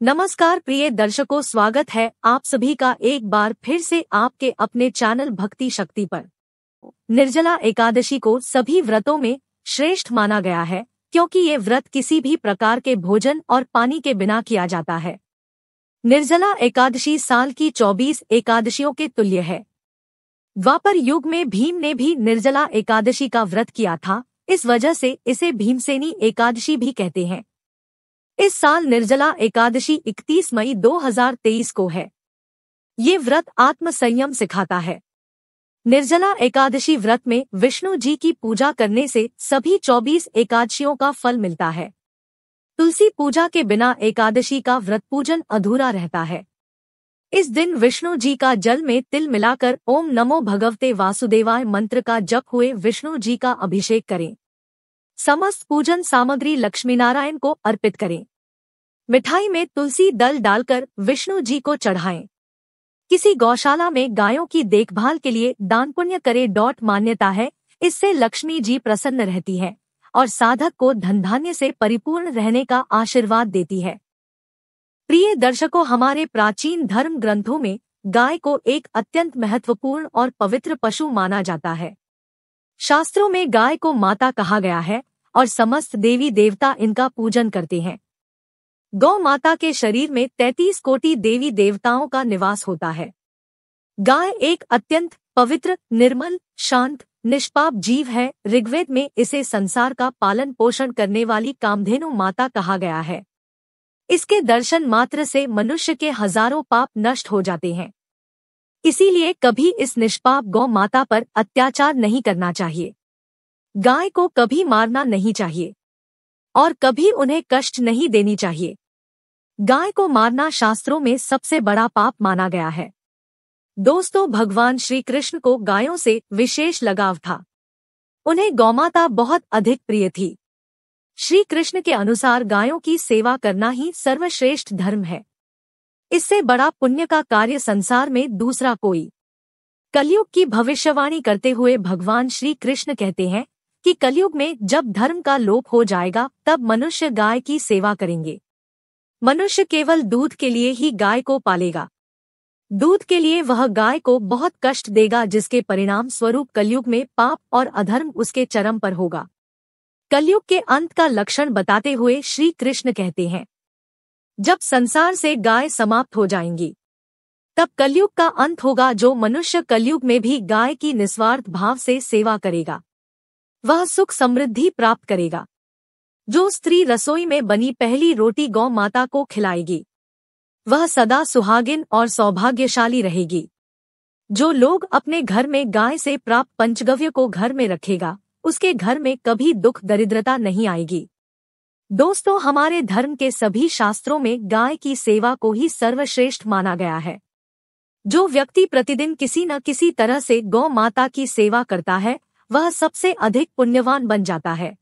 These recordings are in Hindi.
नमस्कार प्रिय दर्शकों, स्वागत है आप सभी का एक बार फिर से आपके अपने चैनल भक्ति शक्ति पर। निर्जला एकादशी को सभी व्रतों में श्रेष्ठ माना गया है क्योंकि ये व्रत किसी भी प्रकार के भोजन और पानी के बिना किया जाता है। निर्जला एकादशी साल की 24 एकादशियों के तुल्य है। द्वापर युग में भीम ने भी निर्जला एकादशी का व्रत किया था, इस वजह से इसे भीमसेनी एकादशी भी कहते हैं। इस साल निर्जला एकादशी 31 मई 2023 को है। ये व्रत आत्म संयम सिखाता है। निर्जला एकादशी व्रत में विष्णु जी की पूजा करने से सभी 24 एकादशियों का फल मिलता है। तुलसी पूजा के बिना एकादशी का व्रत पूजन अधूरा रहता है। इस दिन विष्णु जी का जल में तिल मिलाकर ओम नमो भगवते वासुदेवाय मंत्र का जप हुए विष्णु जी का अभिषेक करें। समस्त पूजन सामग्री लक्ष्मीनारायण को अर्पित करें। मिठाई में तुलसी दल डालकर विष्णु जी को चढ़ाएं। किसी गौशाला में गायों की देखभाल के लिए दान पुण्य करें। मान्यता है, इससे लक्ष्मी जी प्रसन्न रहती है और साधक को धन धान्य से परिपूर्ण रहने का आशीर्वाद देती है। प्रिय दर्शकों, हमारे प्राचीन धर्म ग्रंथों में गाय को एक अत्यंत महत्वपूर्ण और पवित्र पशु माना जाता है। शास्त्रों में गाय को माता कहा गया है और समस्त देवी देवता इनका पूजन करते हैं। गौ माता के शरीर में 33 कोटि देवी देवताओं का निवास होता है। गाय एक अत्यंत पवित्र, निर्मल, शांत, निष्पाप जीव है। ऋग्वेद में इसे संसार का पालन पोषण करने वाली कामधेनु माता कहा गया है। इसके दर्शन मात्र से मनुष्य के हजारों पाप नष्ट हो जाते हैं। इसीलिए कभी इस निष्पाप गौ माता पर अत्याचार नहीं करना चाहिए। गाय को कभी मारना नहीं चाहिए और कभी उन्हें कष्ट नहीं देनी चाहिए। गाय को मारना शास्त्रों में सबसे बड़ा पाप माना गया है। दोस्तों, भगवान श्री कृष्ण को गायों से विशेष लगाव था। उन्हें गौमाता बहुत अधिक प्रिय थी। श्री कृष्ण के अनुसार गायों की सेवा करना ही सर्वश्रेष्ठ धर्म है। इससे बड़ा पुण्य का कार्य संसार में दूसरा कोई। कलयुग की भविष्यवाणी करते हुए भगवान श्री कृष्ण कहते हैं कि कलयुग में जब धर्म का लोप हो जाएगा तब मनुष्य गाय की सेवा करेंगे। मनुष्य केवल दूध के लिए ही गाय को पालेगा। दूध के लिए वह गाय को बहुत कष्ट देगा, जिसके परिणाम स्वरूप कलयुग में पाप और अधर्म उसके चरम पर होगा। कलयुग के अंत का लक्षण बताते हुए श्री कृष्ण कहते हैं, जब संसार से गाय समाप्त हो जाएंगी तब कलयुग का अंत होगा। जो मनुष्य कलयुग में भी गाय की निस्वार्थ भाव से सेवा करेगा वह सुख समृद्धि प्राप्त करेगा। जो स्त्री रसोई में बनी पहली रोटी गौ माता को खिलाएगी वह सदा सुहागिन और सौभाग्यशाली रहेगी। जो लोग अपने घर में गाय से प्राप्त पंचगव्य को घर में रखेगा उसके घर में कभी दुख दरिद्रता नहीं आएगी। दोस्तों, हमारे धर्म के सभी शास्त्रों में गाय की सेवा को ही सर्वश्रेष्ठ माना गया है। जो व्यक्ति प्रतिदिन किसी न किसी तरह से गौ माता की सेवा करता है वह सबसे अधिक पुण्यवान बन जाता है।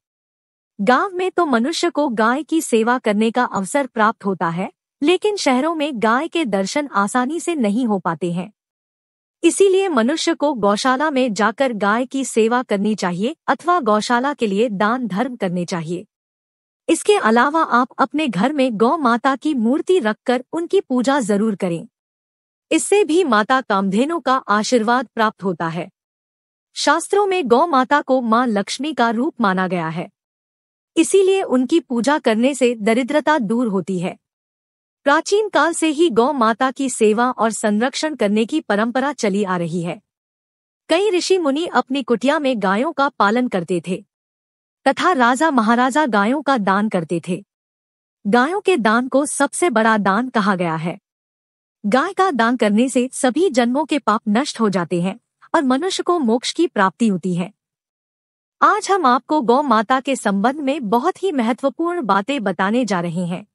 गांव में तो मनुष्य को गाय की सेवा करने का अवसर प्राप्त होता है, लेकिन शहरों में गाय के दर्शन आसानी से नहीं हो पाते हैं। इसीलिए मनुष्य को गौशाला में जाकर गाय की सेवा करनी चाहिए अथवा गौशाला के लिए दान धर्म करने चाहिए। इसके अलावा आप अपने घर में गौ माता की मूर्ति रखकर उनकी पूजा जरूर करें। इससे भी माता कामधेनु का आशीर्वाद प्राप्त होता है। शास्त्रों में गौ माता को मां लक्ष्मी का रूप माना गया है। इसीलिए उनकी पूजा करने से दरिद्रता दूर होती है। प्राचीन काल से ही गौ माता की सेवा और संरक्षण करने की परंपरा चली आ रही है। कई ऋषि मुनि अपनी कुटिया में गायों का पालन करते थे तथा राजा महाराजा गायों का दान करते थे। गायों के दान को सबसे बड़ा दान कहा गया है। गाय का दान करने से सभी जन्मों के पाप नष्ट हो जाते हैं और मनुष्य को मोक्ष की प्राप्ति होती है। आज हम आपको गौ माता के संबंध में बहुत ही महत्वपूर्ण बातें बताने जा रहे हैं।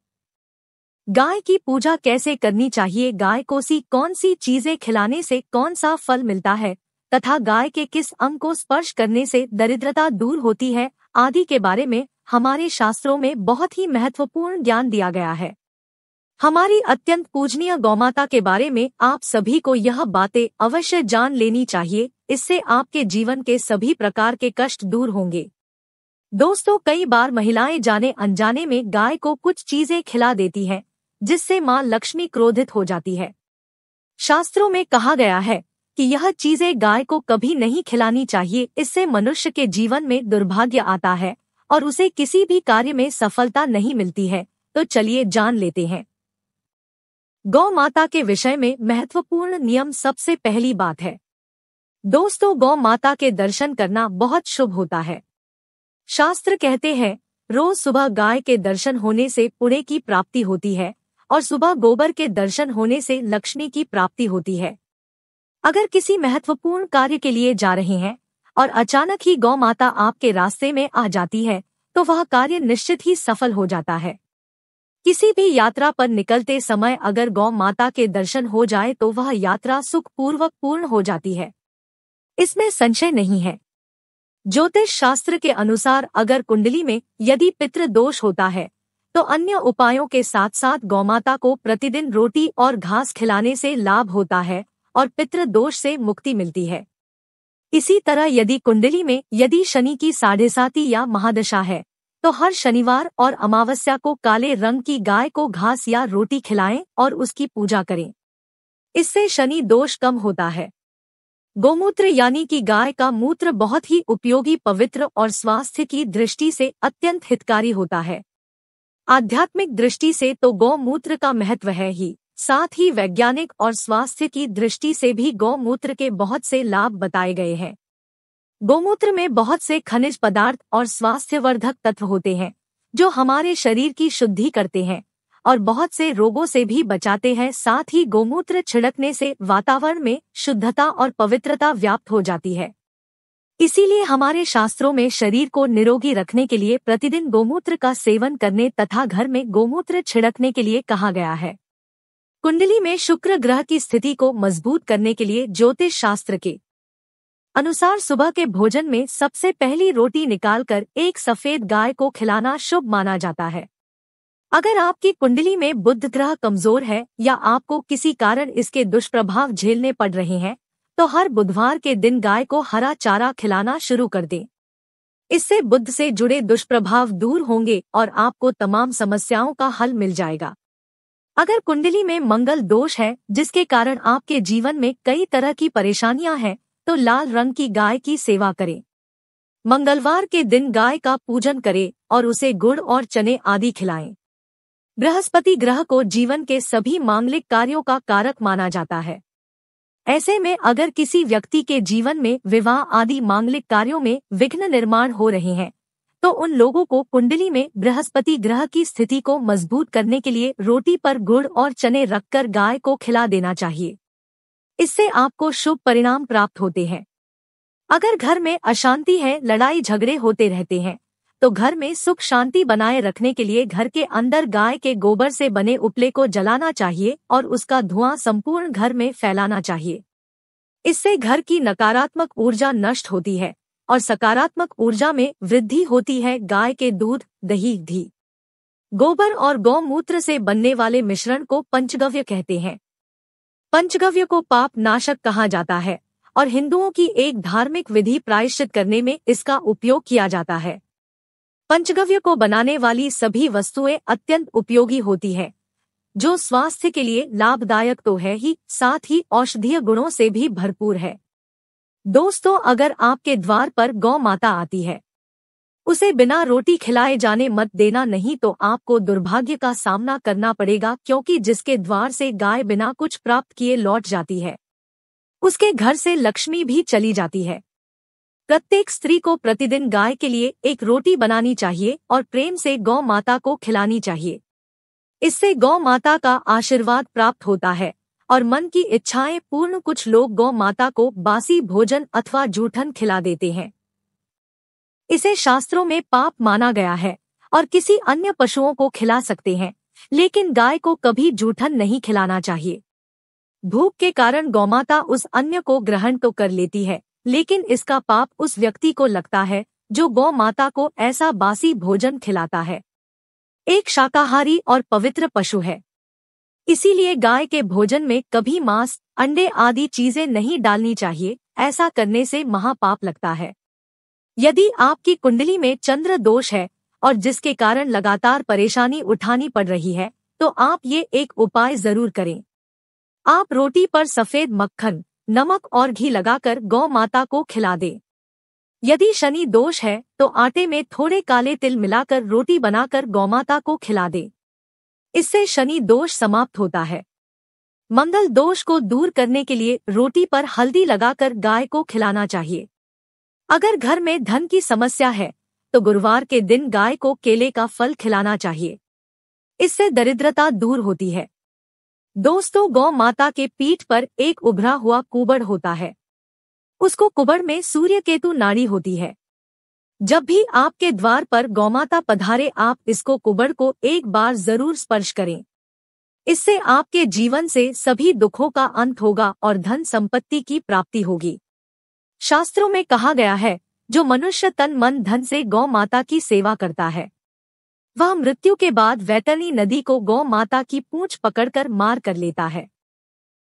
गाय की पूजा कैसे करनी चाहिए, गाय को कौन सी चीजें खिलाने से कौन सा फल मिलता है तथा गाय के किस अंग को स्पर्श करने से दरिद्रता दूर होती है आदि के बारे में हमारे शास्त्रों में बहुत ही महत्वपूर्ण ज्ञान दिया गया है। हमारी अत्यंत पूजनीय गौमाता के बारे में आप सभी को यह बातें अवश्य जान लेनी चाहिए। इससे आपके जीवन के सभी प्रकार के कष्ट दूर होंगे। दोस्तों, कई बार महिलाएं जाने अनजाने में गाय को कुछ चीजें खिला देती हैं जिससे माँ लक्ष्मी क्रोधित हो जाती है। शास्त्रों में कहा गया है कि यह चीजें गाय को कभी नहीं खिलानी चाहिए, इससे मनुष्य के जीवन में दुर्भाग्य आता है और उसे किसी भी कार्य में सफलता नहीं मिलती है। तो चलिए जान लेते हैं। गौ माता के विषय में महत्वपूर्ण नियम। सबसे पहली बात है दोस्तों, गौ माता के दर्शन करना बहुत शुभ होता है। शास्त्र कहते हैं रोज सुबह गाय के दर्शन होने से पुण्य की प्राप्ति होती है और सुबह गोबर के दर्शन होने से लक्ष्मी की प्राप्ति होती है। अगर किसी महत्वपूर्ण कार्य के लिए जा रहे हैं और अचानक ही गौ माता आपके रास्ते में आ जाती है तो वह कार्य निश्चित ही सफल हो जाता है। किसी भी यात्रा पर निकलते समय अगर गौ माता के दर्शन हो जाए तो वह यात्रा सुखपूर्वक पूर्ण हो जाती है, इसमें संशय नहीं है। ज्योतिष शास्त्र के अनुसार अगर कुंडली में यदि पितृ दोष होता है तो अन्य उपायों के साथ साथ गौमाता को प्रतिदिन रोटी और घास खिलाने से लाभ होता है और पितृ दोष से मुक्ति मिलती है। इसी तरह यदि कुंडली में यदि शनि की 7.5 या महादशा है तो हर शनिवार और अमावस्या को काले रंग की गाय को घास या रोटी खिलाएं और उसकी पूजा करें। इससे शनि दोष कम होता है। गोमूत्र यानी कि गाय का मूत्र बहुत ही उपयोगी, पवित्र और स्वास्थ्य की दृष्टि से अत्यंत हितकारी होता है। आध्यात्मिक दृष्टि से तो गौमूत्र का महत्व है ही, साथ ही वैज्ञानिक और स्वास्थ्य की दृष्टि से भी गौमूत्र के बहुत से लाभ बताए गए हैं। गौमूत्र में बहुत से खनिज पदार्थ और स्वास्थ्यवर्धक तत्व होते हैं जो हमारे शरीर की शुद्धि करते हैं और बहुत से रोगों से भी बचाते हैं। साथ ही गौमूत्र छिड़कने से वातावरण में शुद्धता और पवित्रता व्याप्त हो जाती है। इसीलिए हमारे शास्त्रों में शरीर को निरोगी रखने के लिए प्रतिदिन गौमूत्र का सेवन करने तथा घर में गौमूत्र छिड़कने के लिए कहा गया है। कुंडली में शुक्र ग्रह की स्थिति को मजबूत करने के लिए ज्योतिष शास्त्र के अनुसार सुबह के भोजन में सबसे पहली रोटी निकालकर एक सफेद गाय को खिलाना शुभ माना जाता है। अगर आपकी कुंडली में बुध ग्रह कमजोर है या आपको किसी कारण इसके दुष्प्रभाव झेलने पड़ रहे हैं तो हर बुधवार के दिन गाय को हरा चारा खिलाना शुरू कर दें। इससे बुध से जुड़े दुष्प्रभाव दूर होंगे और आपको तमाम समस्याओं का हल मिल जाएगा। अगर कुंडली में मंगल दोष है जिसके कारण आपके जीवन में कई तरह की परेशानियां हैं तो लाल रंग की गाय की सेवा करें। मंगलवार के दिन गाय का पूजन करें और उसे गुड़ और चने आदि खिलाएं। बृहस्पति ग्रह को जीवन के सभी मांगलिक कार्यों का कारक माना जाता है। ऐसे में अगर किसी व्यक्ति के जीवन में विवाह आदि मांगलिक कार्यों में विघ्न निर्माण हो रहे हैं तो उन लोगों को कुंडली में बृहस्पति ग्रह की स्थिति को मजबूत करने के लिए रोटी पर गुड़ और चने रखकर गाय को खिला देना चाहिए। इससे आपको शुभ परिणाम प्राप्त होते हैं। अगर घर में अशांति है, लड़ाई झगड़े होते रहते हैं तो घर में सुख शांति बनाए रखने के लिए घर के अंदर गाय के गोबर से बने उपले को जलाना चाहिए और उसका धुआं संपूर्ण घर में फैलाना चाहिए। इससे घर की नकारात्मक ऊर्जा नष्ट होती है और सकारात्मक ऊर्जा में वृद्धि होती है। गाय के दूध, दही, घी, गोबर और गौमूत्र से बनने वाले मिश्रण को पंचगव्य कहते हैं। पंचगव्य को पाप नाशक कहा जाता है और हिंदुओं की एक धार्मिक विधि प्रायश्चित करने में इसका उपयोग किया जाता है। पंचगव्य को बनाने वाली सभी वस्तुएं अत्यंत उपयोगी होती है जो स्वास्थ्य के लिए लाभदायक तो है ही, साथ ही औषधीय गुणों से भी भरपूर है। दोस्तों, अगर आपके द्वार पर गौ माता आती है उसे बिना रोटी खिलाए जाने मत देना, नहीं तो आपको दुर्भाग्य का सामना करना पड़ेगा, क्योंकि जिसके द्वार से गाय बिना कुछ प्राप्त किए लौट जाती है उसके घर से लक्ष्मी भी चली जाती है। प्रत्येक स्त्री को प्रतिदिन गाय के लिए एक रोटी बनानी चाहिए और प्रेम से गौ माता को खिलानी चाहिए। इससे गौ माता का आशीर्वाद प्राप्त होता है और मन की इच्छाएं पूर्ण। कुछ लोग गौ माता को बासी भोजन अथवा जूठन खिला देते हैं। इसे शास्त्रों में पाप माना गया है और किसी अन्य पशुओं को खिला सकते हैं, लेकिन गाय को कभी जूठन नहीं खिलाना चाहिए। भूख के कारण गौमाता उस अन्य को ग्रहण तो कर लेती है, लेकिन इसका पाप उस व्यक्ति को लगता है जो गौ माता को ऐसा बासी भोजन खिलाता है। एक शाकाहारी और पवित्र पशु है, इसीलिए गाय के भोजन में कभी मांस, अंडे आदि चीजें नहीं डालनी चाहिए। ऐसा करने से महापाप लगता है। यदि आपकी कुंडली में चंद्र दोष है और जिसके कारण लगातार परेशानी उठानी पड़ रही है तो आप ये एक उपाय जरूर करें। आप रोटी पर सफेद मक्खन, नमक और घी लगाकर गौ माता को खिला दें। यदि शनि दोष है तो आटे में थोड़े काले तिल मिलाकर रोटी बनाकर गौमाता को खिला दें। इससे शनि दोष समाप्त होता है। मंगल दोष को दूर करने के लिए रोटी पर हल्दी लगाकर गाय को खिलाना चाहिए। अगर घर में धन की समस्या है तो गुरुवार के दिन गाय को केले का फल खिलाना चाहिए। इससे दरिद्रता दूर होती है। दोस्तों, गौ माता के पीठ पर एक उभरा हुआ कुबड़ होता है। उसको कुबड़ में सूर्य केतु नाड़ी होती है। जब भी आपके द्वार पर गौमाता पधारे, आप इसको कुबड़ को एक बार जरूर स्पर्श करें। इससे आपके जीवन से सभी दुखों का अंत होगा और धन संपत्ति की प्राप्ति होगी। शास्त्रों में कहा गया है, जो मनुष्य तन मन धन से गौ माता की सेवा करता है, वह मृत्यु के बाद वैतरणी नदी को गौ माता की पूंछ पकड़कर मार कर लेता है।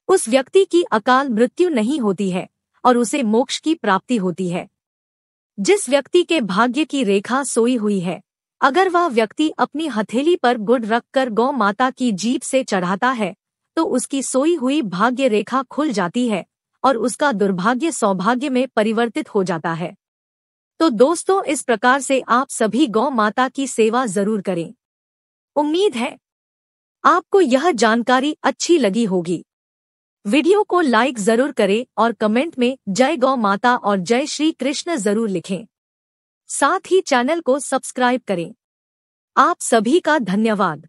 उस व्यक्ति की अकाल मृत्यु नहीं होती है और उसे मोक्ष की प्राप्ति होती है। जिस व्यक्ति के भाग्य की रेखा सोई हुई है, अगर वह व्यक्ति अपनी हथेली पर गुड़ रखकर गौ माता की जीभ से चढ़ाता है तो उसकी सोई हुई भाग्य रेखा खुल जाती है और उसका दुर्भाग्य सौभाग्य में परिवर्तित हो जाता है। तो दोस्तों, इस प्रकार से आप सभी गौ माता की सेवा जरूर करें। उम्मीद है आपको यह जानकारी अच्छी लगी होगी। वीडियो को लाइक जरूर करें और कमेंट में जय गौ माता और जय श्री कृष्ण जरूर लिखें। साथ ही चैनल को सब्सक्राइब करें। आप सभी का धन्यवाद।